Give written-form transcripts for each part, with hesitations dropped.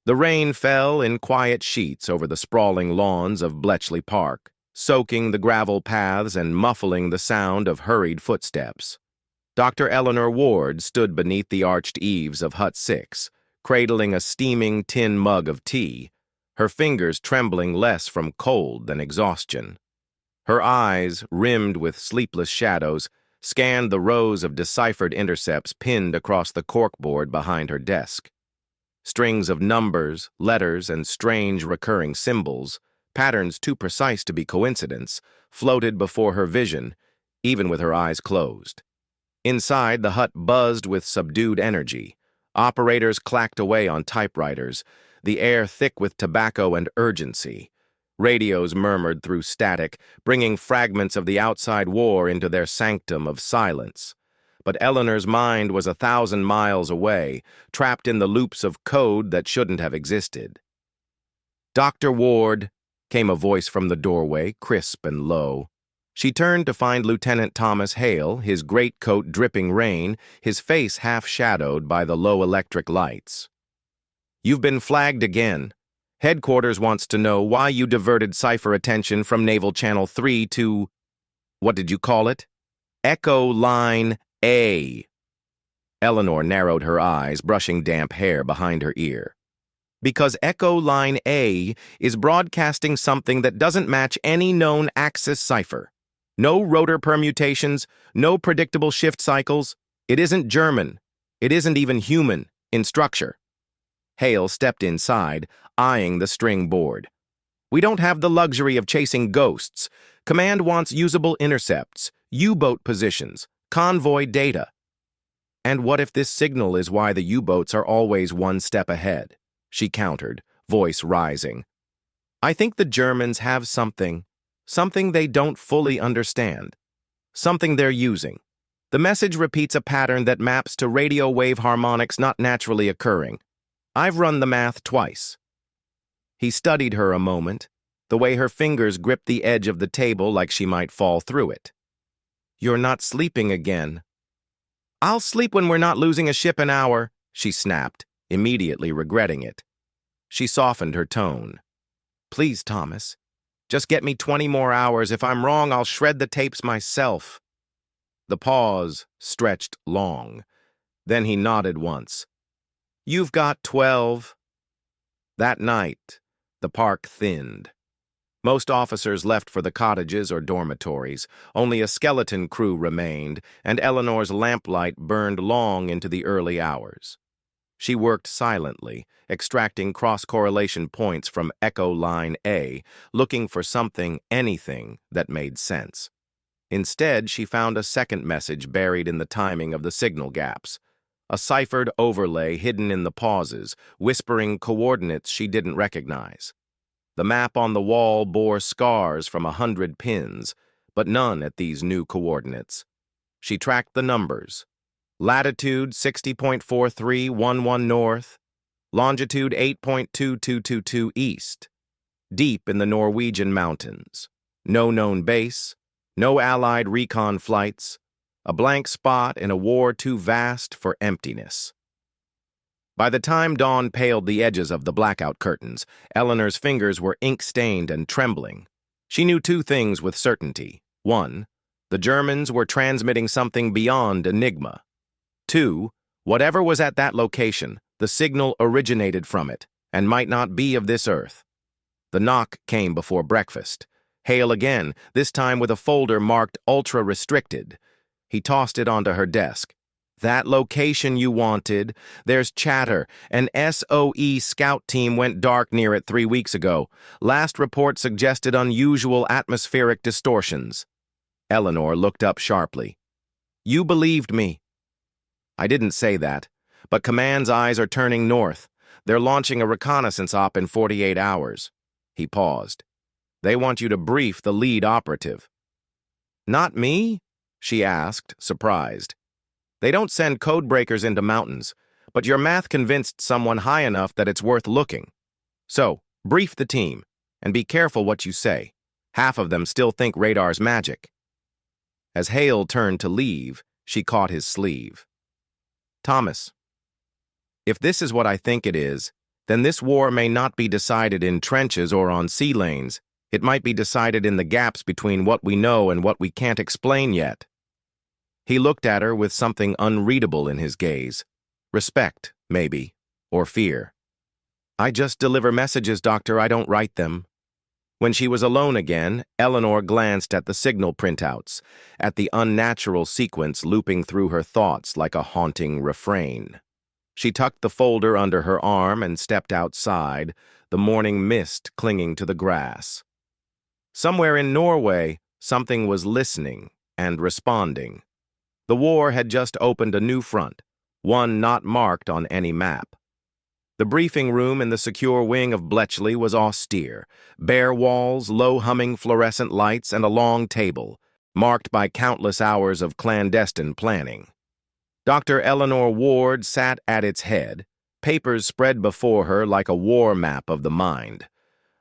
The rain fell in quiet sheets over the sprawling lawns of Bletchley Park, soaking the gravel paths and muffling the sound of hurried footsteps. Dr. Eleanor Ward stood beneath the arched eaves of Hut 6, cradling a steaming tin mug of tea, her fingers trembling less from cold than exhaustion. Her eyes, rimmed with sleepless shadows, scanned the rows of deciphered intercepts pinned across the corkboard behind her desk. Strings of numbers, letters, and strange recurring symbols, patterns too precise to be coincidence, floated before her vision, even with her eyes closed. Inside, the hut buzzed with subdued energy. Operators clacked away on typewriters, the air thick with tobacco and urgency. Radios murmured through static, bringing fragments of the outside war into their sanctum of silence. But Eleanor's mind was 1,000 miles away, trapped in the loops of code that shouldn't have existed. "Dr. Ward," came a voice from the doorway, crisp and low. She turned to find Lieutenant Thomas Hale, his greatcoat dripping rain, his face half-shadowed by the low electric lights. "You've been flagged again. Headquarters wants to know why you diverted cipher attention from Naval Channel 3 to, what did you call it? Echo Line A." Eleanor narrowed her eyes, brushing damp hair behind her ear. "Because Echo Line A is broadcasting something that doesn't match any known axis cipher. No rotor permutations, no predictable shift cycles. It isn't German. It isn't even human in structure." Hale stepped inside, eyeing the string board. "We don't have the luxury of chasing ghosts. Command wants usable intercepts, U-boat positions, convoy data." "And what if this signal is why the U-boats are always one step ahead?" she countered, voice rising. "I think the Germans have something they don't fully understand. Something they're using. The message repeats a pattern that maps to radio wave harmonics not naturally occurring. I've run the math twice." He studied her a moment, the way her fingers gripped the edge of the table like she might fall through it. "You're not sleeping again." "I'll sleep when we're not losing a ship an hour," she snapped, immediately regretting it. She softened her tone. "Please, Thomas. Just get me 20 more hours. If I'm wrong, I'll shred the tapes myself." The pause stretched long. Then he nodded once. "You've got 12. That night, the park thinned. Most officers left for the cottages or dormitories. Only a skeleton crew remained, and Eleanor's lamplight burned long into the early hours. She worked silently, extracting cross-correlation points from Echo Line A, looking for something, anything, that made sense. Instead, she found a second message buried in the timing of the signal gaps. A ciphered overlay hidden in the pauses, whispering coordinates she didn't recognize. The map on the wall bore scars from 100 pins, but none at these new coordinates. She tracked the numbers. Latitude 60.4311 north, longitude 8.2222 east. Deep in the Norwegian mountains. No known base, no Allied recon flights, a blank spot in a war too vast for emptiness. By the time dawn paled the edges of the blackout curtains, Eleanor's fingers were ink-stained and trembling. She knew two things with certainty. 1, the Germans were transmitting something beyond Enigma. 2, whatever was at that location, the signal originated from it, and might not be of this earth. The knock came before breakfast. Hale again, this time with a folder marked ultra-restricted. He tossed it onto her desk. "That location you wanted. There's chatter. An SOE scout team went dark near it 3 weeks ago. Last report suggested unusual atmospheric distortions." Eleanor looked up sharply. "You believed me." "I didn't say that, but Command's eyes are turning north. They're launching a reconnaissance op in 48 hours. He paused. "They want you to brief the lead operative." "Not me?" she asked, surprised. "They don't send codebreakers into mountains, but your math convinced someone high enough that it's worth looking. So, brief the team, and be careful what you say. Half of them still think radar's magic." As Hale turned to leave, she caught his sleeve. "Thomas, if this is what I think it is, then this war may not be decided in trenches or on sea lanes. It might be decided in the gaps between what we know and what we can't explain yet. He looked at her with something unreadable in his gaze. Respect, maybe, or fear. I just deliver messages, Doctor, I don't write them. When she was alone again, Eleanor glanced at the signal printouts, at the unnatural sequence looping through her thoughts like a haunting refrain. She tucked the folder under her arm and stepped outside, the morning mist clinging to the grass. Somewhere in Norway, something was listening and responding. The war had just opened a new front, one not marked on any map. The briefing room in the secure wing of Bletchley was austere, bare walls, low-humming fluorescent lights, and a long table, marked by countless hours of clandestine planning. Dr. Eleanor Ward sat at its head, papers spread before her like a war map of the mind.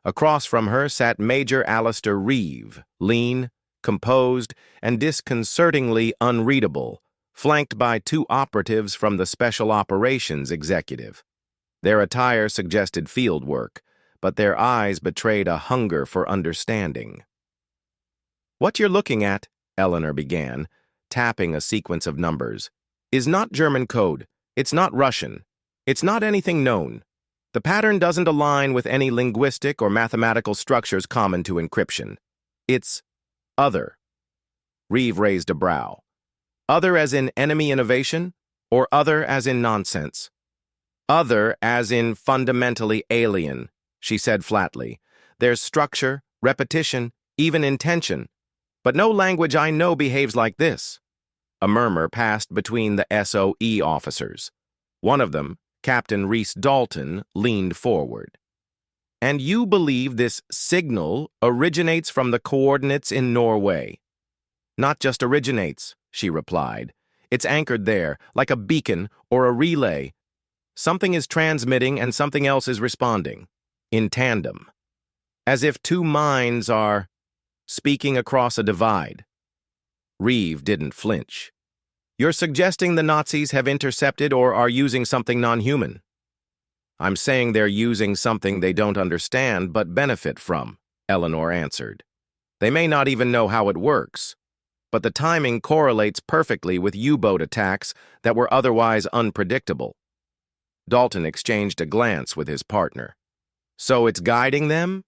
Across from her sat Major Alistair Reeve, lean, composed, and disconcertingly unreadable, flanked by two operatives from the Special Operations Executive. Their attire suggested field work, but their eyes betrayed a hunger for understanding. What you're looking at, Eleanor began, tapping a sequence of numbers, is not German code. It's not Russian. It's not anything known. The pattern doesn't align with any linguistic or mathematical structures common to encryption. It's other. Reeve raised a brow. Other as in enemy innovation, or other as in nonsense? Other as in fundamentally alien, she said flatly. There's structure, repetition, even intention. But no language I know behaves like this. A murmur passed between the SOE officers. One of them, Captain Rhys Dalton, leaned forward. And you believe this signal originates from the coordinates in Norway? Not just originates, she replied. It's anchored there, like a beacon or a relay. Something is transmitting and something else is responding, in tandem. As if two minds are speaking across a divide. Reeve didn't flinch. You're suggesting the Nazis have intercepted or are using something non-human. I'm saying they're using something they don't understand but benefit from, Eleanor answered. They may not even know how it works, but the timing correlates perfectly with U-boat attacks that were otherwise unpredictable. Dalton exchanged a glance with his partner. So it's guiding them?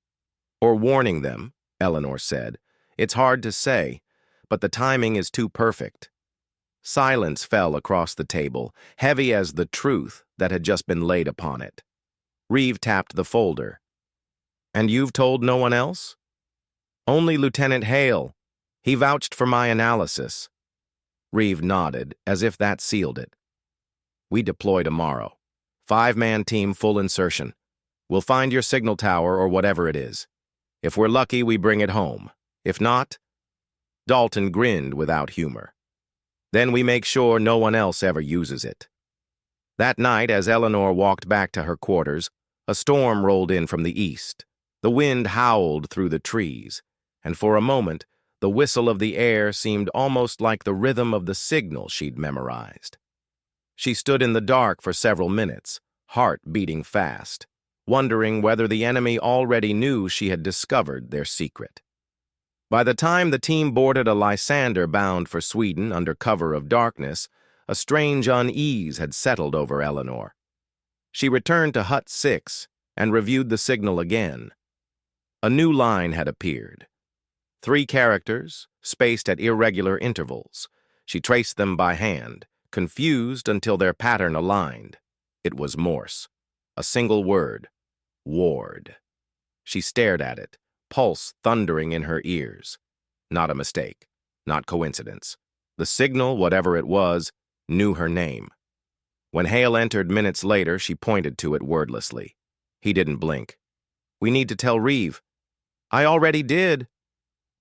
Or warning them, Eleanor said. It's hard to say, but the timing is too perfect. Silence fell across the table, heavy as the truth that had just been laid upon it. Reeve tapped the folder. And you've told no one else? Only Lieutenant Hale. He vouched for my analysis. Reeve nodded, as if that sealed it. We deploy tomorrow. 5-man team, full insertion. We'll find your signal tower or whatever it is. If we're lucky, we bring it home. If not, Dalton grinned without humor. Then we make sure no one else ever uses it. That night, as Eleanor walked back to her quarters, a storm rolled in from the east. The wind howled through the trees, and for a moment, the whistle of the air seemed almost like the rhythm of the signal she'd memorized. She stood in the dark for several minutes, heart beating fast, wondering whether the enemy already knew she had discovered their secret. By the time the team boarded a Lysander bound for Sweden under cover of darkness, a strange unease had settled over Eleanor. She returned to Hut 6 and reviewed the signal again. A new line had appeared. 3 characters, spaced at irregular intervals. She traced them by hand, confused until their pattern aligned. It was Morse. A single word. Ward. She stared at it, pulse thundering in her ears. Not a mistake. Not coincidence. The signal, whatever it was, knew her name. When Hale entered minutes later, she pointed to it wordlessly. He didn't blink. We need to tell Reeve. I already did.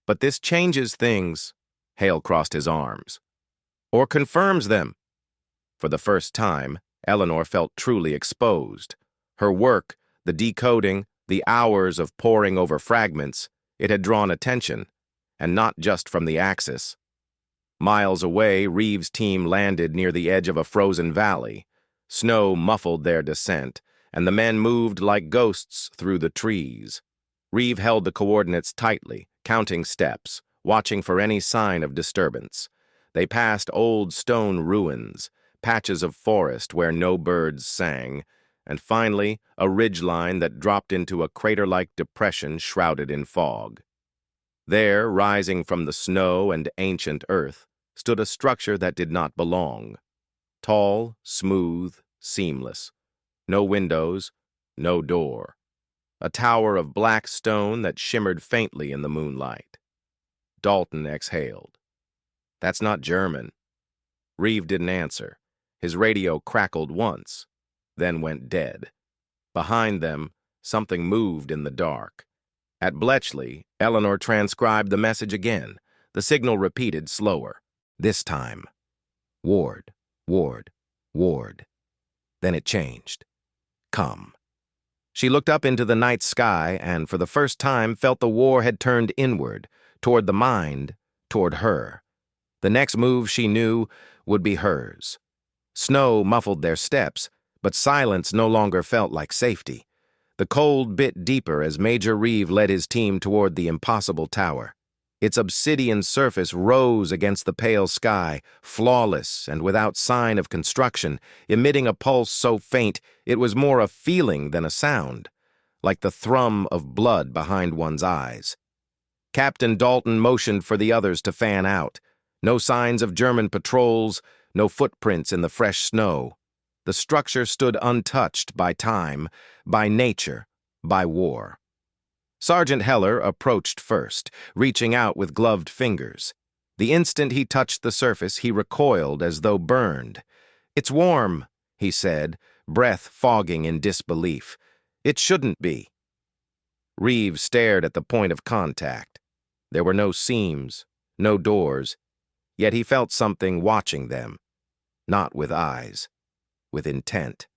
But this changes things. Hale crossed his arms. Or confirms them. For the first time, Eleanor felt truly exposed. Her work, the decoding, the hours of poring over fragments, it had drawn attention, and not just from the Axis. Miles away, Reeve's team landed near the edge of a frozen valley. Snow muffled their descent, and the men moved like ghosts through the trees. Reeve held the coordinates tightly, counting steps, watching for any sign of disturbance. They passed old stone ruins, patches of forest where no birds sang, and finally a ridgeline that dropped into a crater-like depression shrouded in fog. There, rising from the snow and ancient earth, stood a structure that did not belong. Tall, smooth, seamless. No windows, no door. A tower of black stone that shimmered faintly in the moonlight. Dalton exhaled. "That's not German." Reeve didn't answer. His radio crackled once, then went dead. Behind them, something moved in the dark. At Bletchley, Eleanor transcribed the message again. The signal repeated slower. This time, Ward, Ward, Ward. Then it changed. Come. She looked up into the night sky and for the first time felt the war had turned inward, toward the mind, toward her. The next move she knew would be hers. Snow muffled their steps, but silence no longer felt like safety. The cold bit deeper as Major Reeve led his team toward the impossible tower. Its obsidian surface rose against the pale sky, flawless and without sign of construction, emitting a pulse so faint it was more a feeling than a sound, like the thrum of blood behind one's eyes. Captain Dalton motioned for the others to fan out. No signs of German patrols, no footprints in the fresh snow. The structure stood untouched by time, by nature, by war. Sergeant Heller approached first, reaching out with gloved fingers. The instant he touched the surface, he recoiled as though burned. "It's warm," he said, breath fogging in disbelief. "It shouldn't be." Reeve stared at the point of contact. There were no seams, no doors, yet he felt something watching them. Not with eyes, with intent.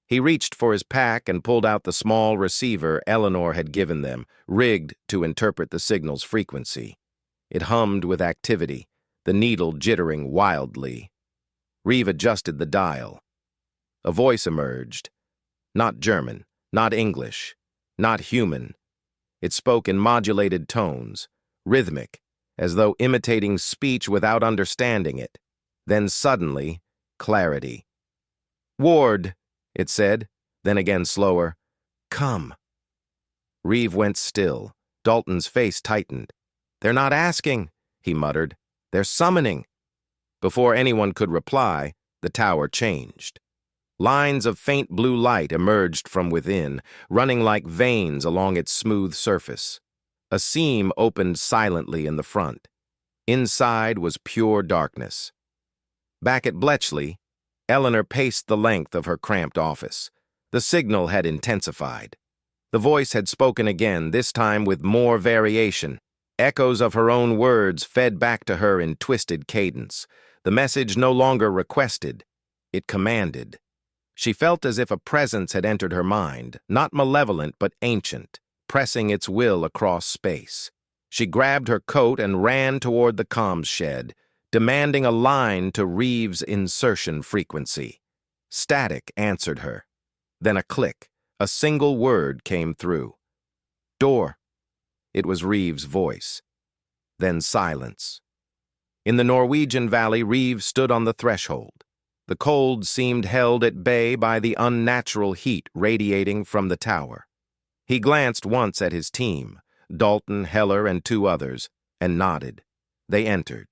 He reached for his pack and pulled out the small receiver Eleanor had given them, rigged to interpret the signal's frequency. It hummed with activity, the needle jittering wildly. Reeve adjusted the dial. A voice emerged. Not German, not English, not human. It spoke in modulated tones, rhythmic, as though imitating speech without understanding it. Then suddenly, clarity. "Ward," it said, then again slower, "Come." Reeve went still. Dalton's face tightened. "They're not asking," he muttered. "They're summoning." Before anyone could reply, the tower changed. Lines of faint blue light emerged from within, running like veins along its smooth surface. A seam opened silently in the front. Inside was pure darkness. Back at Bletchley, Eleanor paced the length of her cramped office. The signal had intensified. The voice had spoken again, this time with more variation. Echoes of her own words fed back to her in twisted cadence. The message no longer requested, it commanded. She felt as if a presence had entered her mind, not malevolent but ancient, pressing its will across space. She grabbed her coat and ran toward the comms shed, demanding a line to Reeve's insertion frequency. Static answered her. Then a click, a single word came through. "Door." It was Reeve's voice. Then silence. In the Norwegian valley, Reeve stood on the threshold. The cold seemed held at bay by the unnatural heat radiating from the tower. He glanced once at his team, Dalton, Heller, and two others, and nodded. They entered.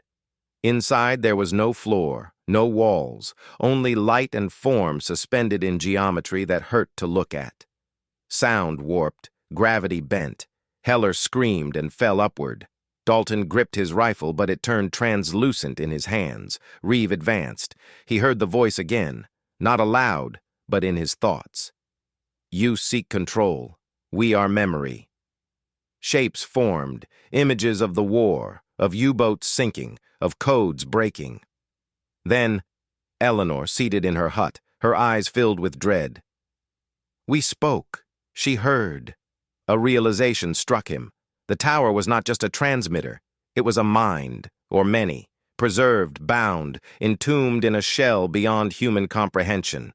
Inside there was no floor, no walls, only light and form suspended in geometry that hurt to look at. Sound warped, gravity bent. Heller screamed and fell upward. Dalton gripped his rifle, but it turned translucent in his hands. Reeve advanced. He heard the voice again, not aloud, but in his thoughts. "You seek control. We are memory." Shapes formed, images of the war, of U-boats sinking, of codes breaking. Then, Eleanor, seated in her hut, her eyes filled with dread. "We spoke. She heard." A realization struck him. The tower was not just a transmitter. It was a mind, or many, preserved, bound, entombed in a shell beyond human comprehension.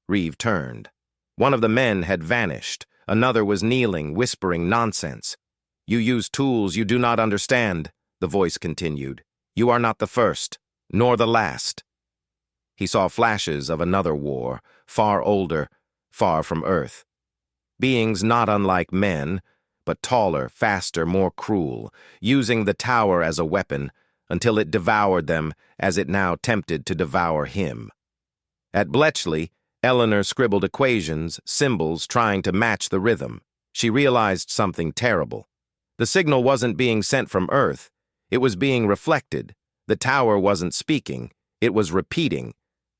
Reeve turned. One of the men had vanished. Another was kneeling, whispering nonsense. "You use tools you do not understand," the voice continued. "You are not the first, nor the last." He saw flashes of another war, far older, far from Earth. Beings not unlike men, but taller, faster, more cruel, using the tower as a weapon until it devoured them as it now tempted to devour him. At Bletchley, Eleanor scribbled equations, symbols, trying to match the rhythm. She realized something terrible. The signal wasn't being sent from Earth. It was being reflected. The tower wasn't speaking. It was repeating.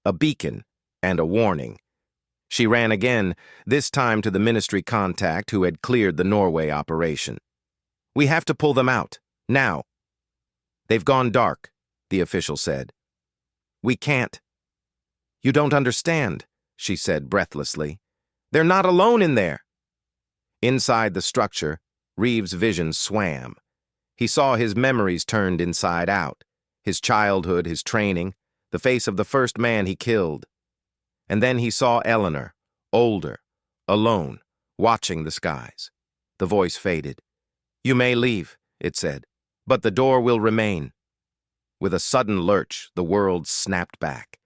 A beacon and a warning. She ran again, this time to the ministry contact who had cleared the Norway operation. "We have to pull them out. Now." "They've gone dark," the official said. "We can't." "You don't understand," she said breathlessly. "They're not alone in there." Inside the structure, Reeves' vision swam. He saw his memories turned inside out, his childhood, his training, the face of the first man he killed. And then he saw Eleanor, older, alone, watching the skies. The voice faded. "You may leave," it said, "but the door will remain." With a sudden lurch, the world snapped back.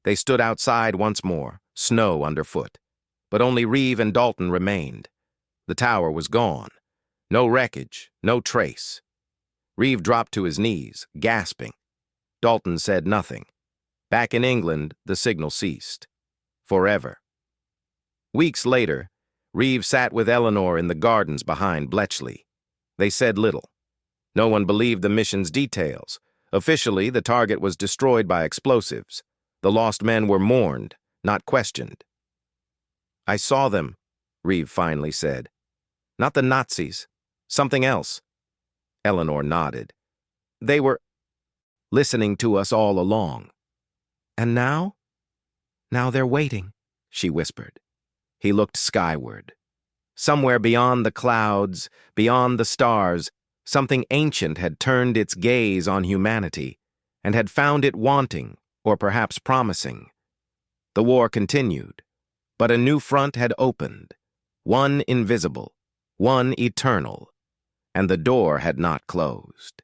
They stood outside once more, snow underfoot. But only Reeve and Dalton remained. The tower was gone. No wreckage, no trace. Reeve dropped to his knees, gasping. Dalton said nothing. Back in England, the signal ceased. Forever. Weeks later, Reeve sat with Eleanor in the gardens behind Bletchley. They said little. No one believed the mission's details. Officially, the target was destroyed by explosives. The lost men were mourned, not questioned. "I saw them," Reeve finally said. "Not the Nazis. Something else." Eleanor nodded. "They were listening to us all along." "And now?" "Now they're waiting," she whispered. He looked skyward. Somewhere beyond the clouds, beyond the stars, something ancient had turned its gaze on humanity and had found it wanting, or perhaps promising. The war continued, but a new front had opened, one invisible, one eternal, and the door had not closed.